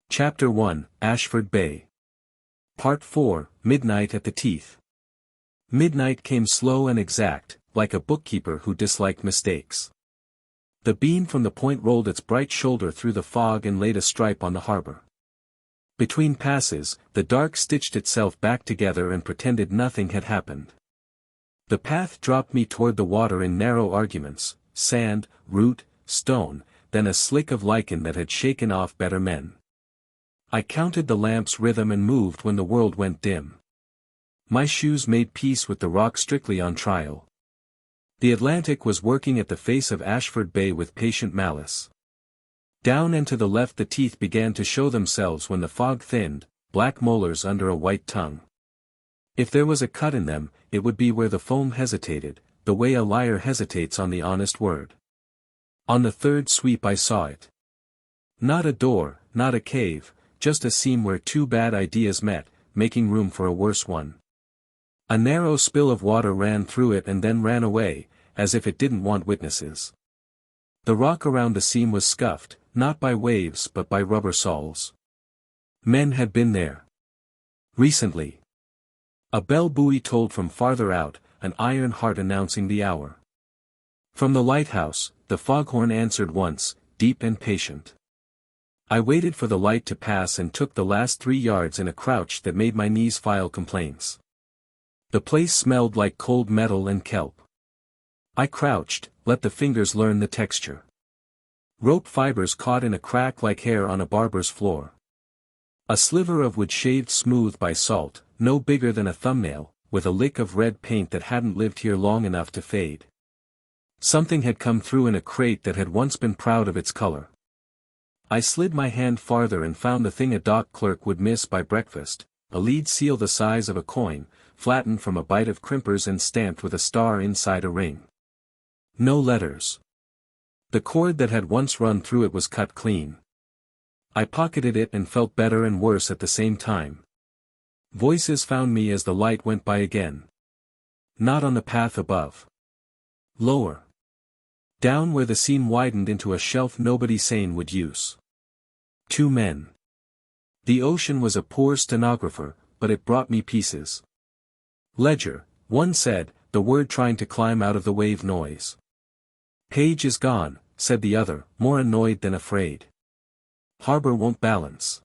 Chapter 1, Ashford Bay. Part 4, Midnight at the Teeth. Midnight came slow and exact, like a bookkeeper who disliked mistakes. The beam from the point rolled its bright shoulder through the fog and laid a stripe on the harbor. Between passes, the dark stitched itself back together and pretended nothing had happened. The path dropped me toward the water in narrow arguments, sand, root, stone, then a slick of lichen that had shaken off better men. I counted the lamp's rhythm and moved when the world went dim. My shoes made peace with the rock strictly on trial. The Atlantic was working at the face of Ashford Bay with patient malice. Down and to the left the teeth began to show themselves when the fog thinned, black molars under a white tongue. If there was a cut in them, it would be where the foam hesitated, the way a liar hesitates on the honest word. On the third sweep I saw it. Not a door, not a cave, just a seam where two bad ideas met, making room for a worse one. A narrow spill of water ran through it and then ran away, as if it didn't want witnesses. The rock around the seam was scuffed, not by waves but by rubber soles. Men had been there. Recently. A bell buoy tolled from farther out, an iron heart announcing the hour. From the lighthouse, the foghorn answered once, deep and patient. I waited for the light to pass and took the last 3 yards in a crouch that made my knees file complaints. The place smelled like cold metal and kelp. I crouched, let the fingers learn the texture. Rope fibers caught in a crack like hair on a barber's floor. A sliver of wood shaved smooth by salt, no bigger than a thumbnail, with a lick of red paint that hadn't lived here long enough to fade. Something had come through in a crate that had once been proud of its color. I slid my hand farther and found the thing a dock clerk would miss by breakfast, a lead seal the size of a coin, flattened from a bite of crimpers and stamped with a star inside a ring. No letters. The cord that had once run through it was cut clean. I pocketed it and felt better and worse at the same time. Voices found me as the light went by again. Not on the path above. Lower. Down where the seam widened into a shelf nobody sane would use. 2 men. The ocean was a poor stenographer, but it brought me pieces. Ledger, one said, the word trying to climb out of the wave noise. Page is gone, said the other, more annoyed than afraid. Harbor won't balance.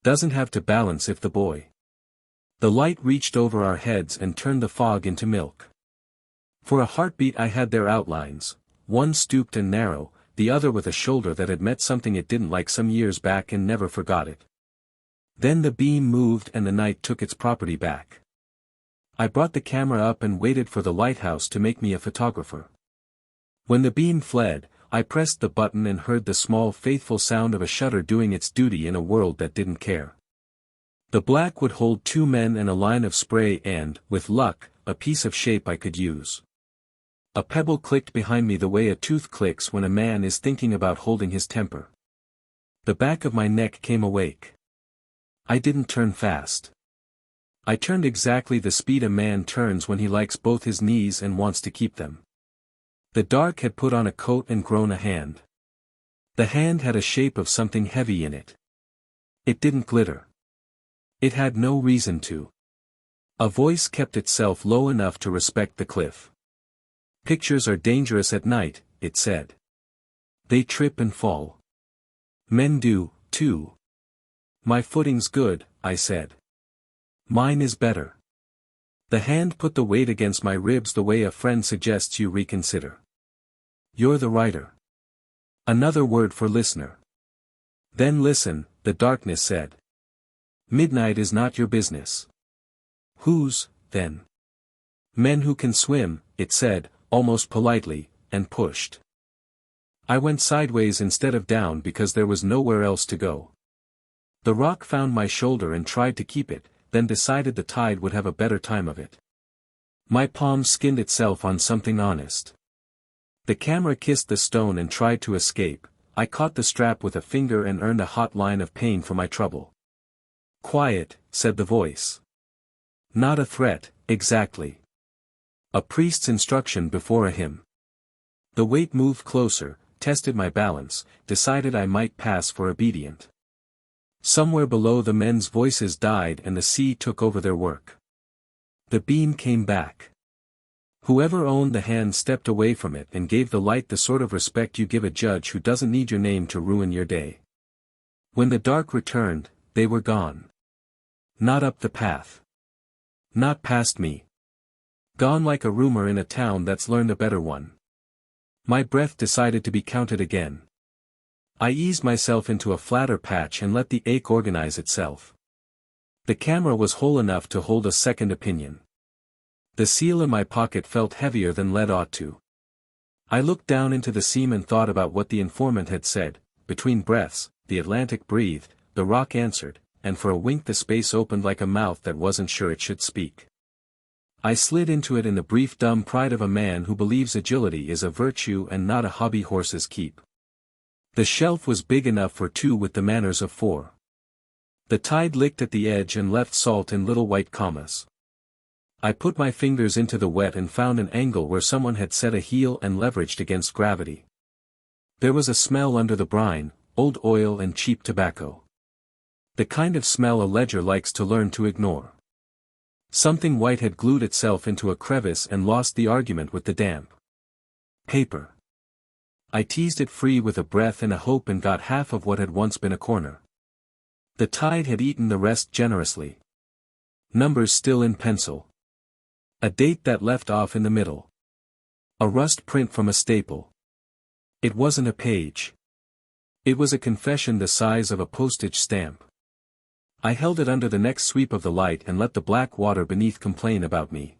Doesn't have to balance if the boy. The light reached over our heads and turned the fog into milk. For a heartbeat I had their outlines. One stooped and narrow, the other with a shoulder that had met something it didn't like some years back and never forgot it. Then the beam moved and the night took its property back. I brought the camera up and waited for the lighthouse to make me a photographer. When the beam fled, I pressed the button and heard the small faithful sound of a shutter doing its duty in a world that didn't care. The black would hold 2 men and a line of spray and, with luck, a piece of shape I could use. A pebble clicked behind me the way a tooth clicks when a man is thinking about holding his temper. The back of my neck came awake. I didn't turn fast. I turned exactly the speed a man turns when he likes both his knees and wants to keep them. The dark had put on a coat and grown a hand. The hand had a shape of something heavy in it. It didn't glitter. It had no reason to. A voice kept itself low enough to respect the cliff. Pictures are dangerous at night, it said. They trip and fall. Men do, too. My footing's good, I said. Mine is better. The hand put the weight against my ribs the way a friend suggests you reconsider. You're the writer. Another word for listener. Then listen, the darkness said. Midnight is not your business. Whose, then? Men who can swim, it said, almost politely, and pushed. I went sideways instead of down because there was nowhere else to go. The rock found my shoulder and tried to keep it, then decided the tide would have a better time of it. My palm skinned itself on something honest. The camera kissed the stone and tried to escape. I caught the strap with a finger and earned a hot line of pain for my trouble. Quiet, said the voice. Not a threat, exactly. A priest's instruction before a hymn. The weight moved closer, tested my balance, decided I might pass for obedient. Somewhere below the men's voices died and the sea took over their work. The beam came back. Whoever owned the hand stepped away from it and gave the light the sort of respect you give a judge who doesn't need your name to ruin your day. When the dark returned, they were gone. Not up the path. Not past me. Gone like a rumor in a town that's learned a better one. My breath decided to be counted again. I eased myself into a flatter patch and let the ache organize itself. The camera was whole enough to hold a second opinion. The seal in my pocket felt heavier than lead ought to. I looked down into the seam and thought about what the informant had said. Between breaths, the Atlantic breathed, the rock answered, and for a wink the space opened like a mouth that wasn't sure it should speak. I slid into it in the brief dumb pride of a man who believes agility is a virtue and not a hobby horses keep. The shelf was big enough for two with the manners of four. The tide licked at the edge and left salt in little white commas. I put my fingers into the wet and found an angle where someone had set a heel and leveraged against gravity. There was a smell under the brine, old oil and cheap tobacco. The kind of smell a ledger likes to learn to ignore. Something white had glued itself into a crevice and lost the argument with the damp. Paper. I teased it free with a breath and a hope and got half of what had once been a corner. The tide had eaten the rest generously. Numbers still in pencil. A date that left off in the middle. A rust print from a staple. It wasn't a page. It was a confession the size of a postage stamp. I held it under the next sweep of the light and let the black water beneath complain about me.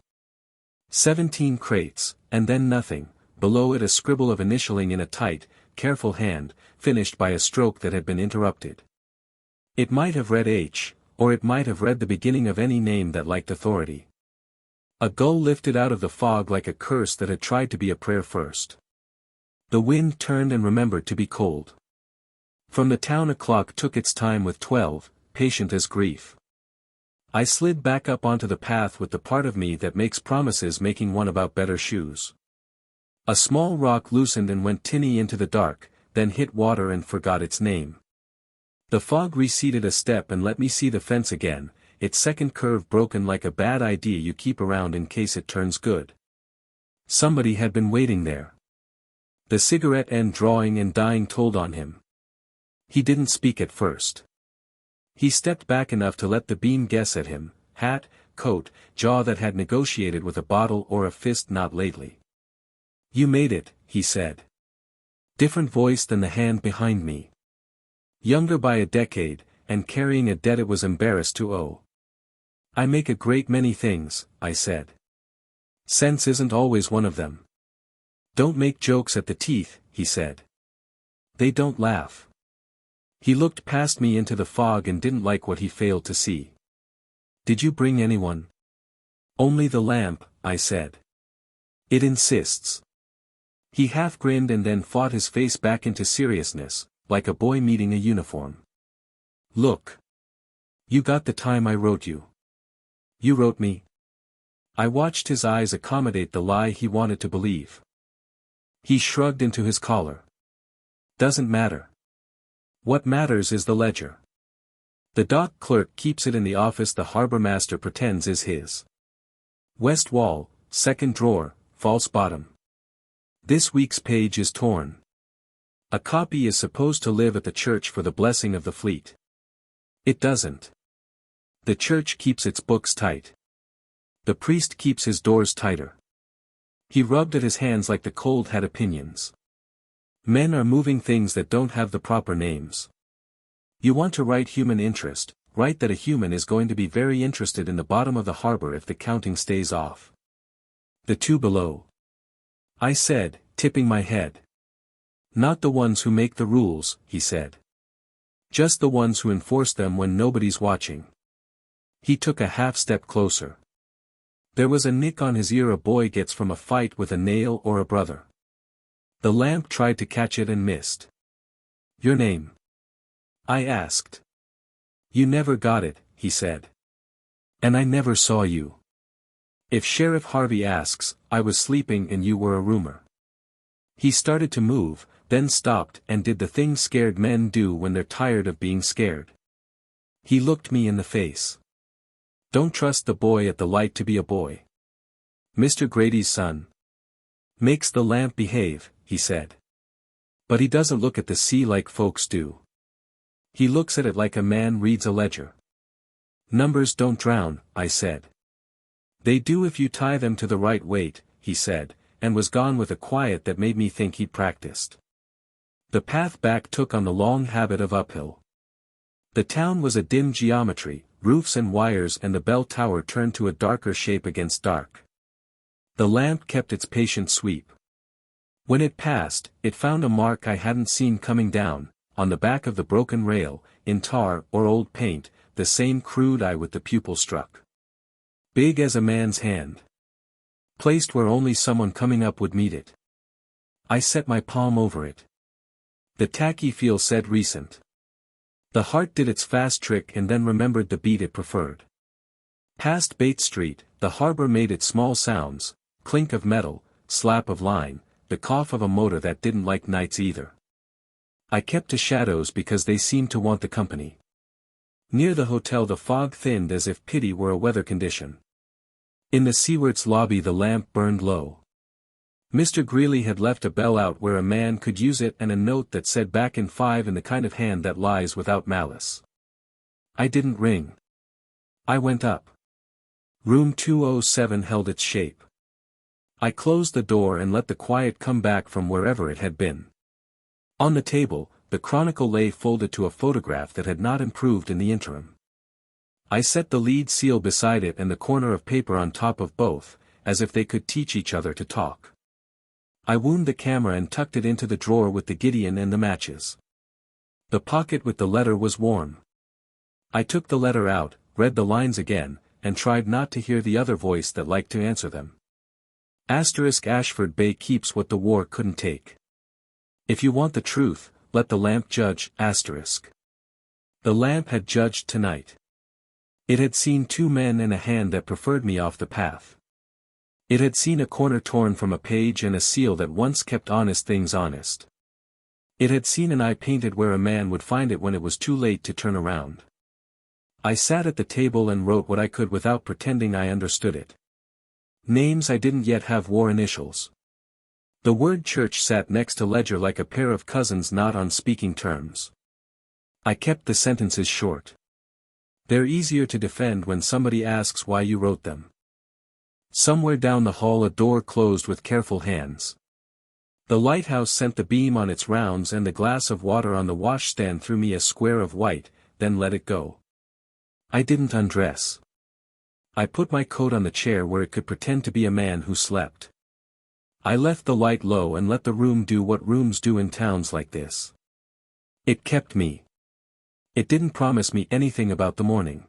17 crates, and then nothing. Below it a scribble of initialing in a tight, careful hand, finished by a stroke that had been interrupted. It might have read H, or it might have read the beginning of any name that liked authority. A gull lifted out of the fog like a curse that had tried to be a prayer first. The wind turned and remembered to be cold. From the town a clock took its time with 12, patient as grief. I slid back up onto the path with the part of me that makes promises making one about better shoes. A small rock loosened and went tinny into the dark, then hit water and forgot its name. The fog receded a step and let me see the fence again, its second curve broken like a bad idea you keep around in case it turns good. Somebody had been waiting there. The cigarette end drawing and dying told on him. He didn't speak at first. He stepped back enough to let the beam guess at him, hat, coat, jaw that had negotiated with a bottle or a fist not lately. "You made it," he said. Different voice than the hand behind me. Younger by a decade, and carrying a debt it was embarrassed to owe. "I make a great many things," I said. "Sense isn't always one of them." "Don't make jokes at the teeth," he said. "They don't laugh." He looked past me into the fog and didn't like what he failed to see. "Did you bring anyone?" "Only the lamp," I said. "It insists." He half grinned and then fought his face back into seriousness, like a boy meeting a uniform. "Look. You got the time I wrote you. You wrote me." I watched his eyes accommodate the lie he wanted to believe. He shrugged into his collar. "Doesn't matter. What matters is the ledger. The dock clerk keeps it in the office the harbor master pretends is his. West wall, second drawer, false bottom. This week's page is torn. A copy is supposed to live at the church for the blessing of the fleet. It doesn't. The church keeps its books tight. The priest keeps his doors tighter." He rubbed at his hands like the cold had opinions. "Men are moving things that don't have the proper names. You want to write human interest, write that a human is going to be very interested in the bottom of the harbor if the counting stays off. The two below," I said, tipping my head. "Not the ones who make the rules," he said. "Just the ones who enforce them when nobody's watching." He took a half step closer. There was a nick on his ear a boy gets from a fight with a nail or a brother. The lamp tried to catch it and missed. "Your name?" I asked. "You never got it," he said. "And I never saw you. If Sheriff Harvey asks, I was sleeping and you were a rumor." He started to move, then stopped and did the thing scared men do when they're tired of being scared. He looked me in the face. Don't trust the boy at the light to be a boy. Mr. Grady's son makes the lamp behave, he said. But he doesn't look at the sea like folks do. He looks at it like a man reads a ledger. Numbers don't drown, I said. They do if you tie them to the right weight, he said, and was gone with a quiet that made me think he'd practiced. The path back took on the long habit of uphill. The town was a dim geometry, roofs and wires, and the bell tower turned to a darker shape against dark. The lamp kept its patient sweep. When it passed, it found a mark I hadn't seen coming down, on the back of the broken rail, in tar or old paint, the same crude eye with the pupil struck. Big as a man's hand. Placed where only someone coming up would meet it. I set my palm over it. The tacky feel said recent. The heart did its fast trick and then remembered the beat it preferred. Past Bates Street, the harbor made its small sounds, clink of metal, slap of line, the cough of a motor that didn't like nights either. I kept to shadows because they seemed to want the company. Near the hotel the fog thinned as if pity were a weather condition. In the Seawards lobby the lamp burned low. Mr. Greeley had left a bell out where a man could use it and a note that said back in 5 in the kind of hand that lies without malice. I didn't ring. I went up. Room 207 held its shape. I closed the door and let the quiet come back from wherever it had been. On the table, the Chronicle lay folded to a photograph that had not improved in the interim. I set the lead seal beside it and the corner of paper on top of both, as if they could teach each other to talk. I wound the camera and tucked it into the drawer with the Gideon and the matches. The pocket with the letter was warm. I took the letter out, read the lines again, and tried not to hear the other voice that liked to answer them. Ashford Bay keeps what the war couldn't take. If you want the truth, let the lamp judge. The lamp had judged tonight. It had seen 2 men and a hand that preferred me off the path. It had seen a corner torn from a page and a seal that once kept honest things honest. It had seen an eye painted where a man would find it when it was too late to turn around. I sat at the table and wrote what I could without pretending I understood it. Names I didn't yet have wore initials. The word church sat next to ledger like a pair of cousins not on speaking terms. I kept the sentences short. They're easier to defend when somebody asks why you wrote them. Somewhere down the hall a door closed with careful hands. The lighthouse sent the beam on its rounds and the glass of water on the washstand threw me a square of white, then let it go. I didn't undress. I put my coat on the chair where it could pretend to be a man who slept. I left the light low and let the room do what rooms do in towns like this. It kept me. It didn't promise me anything about the morning.